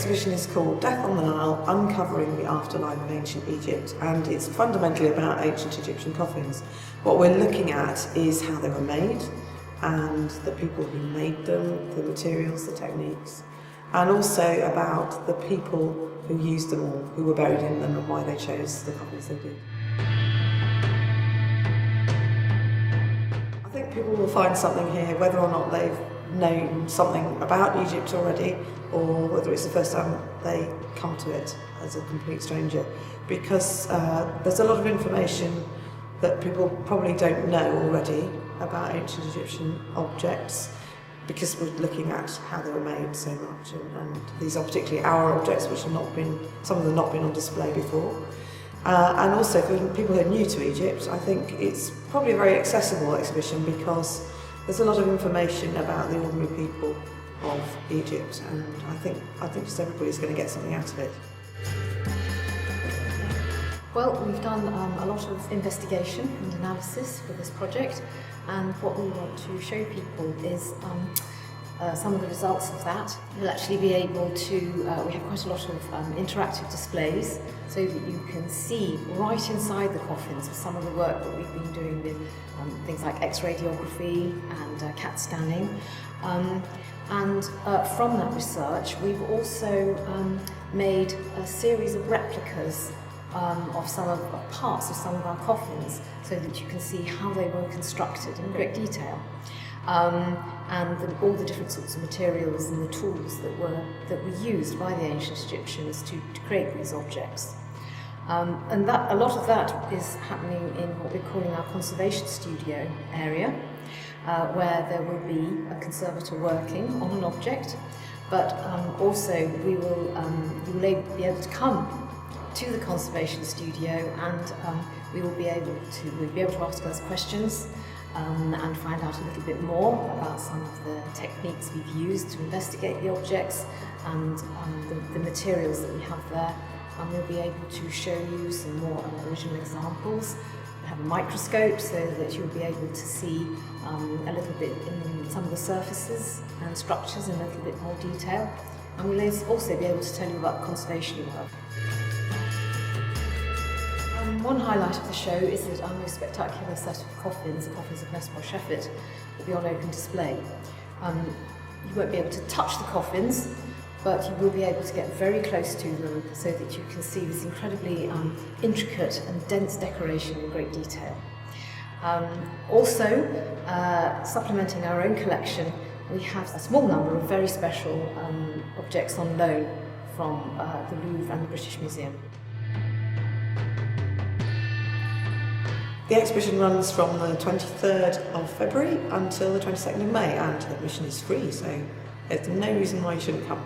exhibition is called Death on the Nile, Uncovering the Afterlife of Ancient Egypt, and it's fundamentally about ancient Egyptian coffins. What we're looking at is how they were made, and the people who made them, the materials, the techniques, and also about the people who used them all, who were buried in them, and why they chose the coffins they did. I think people will find something here, whether or not they've known something about Egypt already, or whether it's the first time they come to it as a complete stranger, because there's a lot of information that people probably don't know already about ancient Egyptian objects, because we're looking at how they were made so much, and these are particularly our objects, which have not been, some of them have not been on display before. And also for people who are new to Egypt, I think it's probably a very accessible exhibition, because there's a lot of information about the ordinary people of Egypt, and I think just everybody's going to get something out of it. Well, we've done a lot of investigation and analysis for this project, and what we want to show people is some of the results of that. You'll actually be able to, we have quite a lot of interactive displays, so that you can see right inside the coffins of some of the work that we've been doing with things like X-radiography and CAT scanning. And from that research, we've also made a series of replicas of some of parts of some of our coffins, so that you can see how they were constructed in great detail. And all the different sorts of materials and the tools that were used by the ancient Egyptians to create these objects. And a lot of that is happening in what we're calling our conservation studio area, where there will be a conservator working on an object, but also you will be able to come to the conservation studio, and we'll be able to ask us questions and find out a little bit more about some of the techniques we've used to investigate the objects, and the materials that we have there. And we'll be able to show you some more original examples. We have a microscope, so that you'll be able to see a little bit in some of the surfaces and structures in a little bit more detail. And we'll also be able to tell you about conservation work. One highlight of the show is that our most spectacular set of coffins, the coffins of Shefet, will be on open display. You won't be able to touch the coffins, but you will be able to get very close to them, so that you can see this incredibly intricate and dense decoration in great detail. Also, supplementing our own collection, we have a small number of very special objects on loan from the Louvre and the British Museum. The exhibition runs from the 23rd of February until the 22nd of May, and admission is free, so there's no reason why you shouldn't come.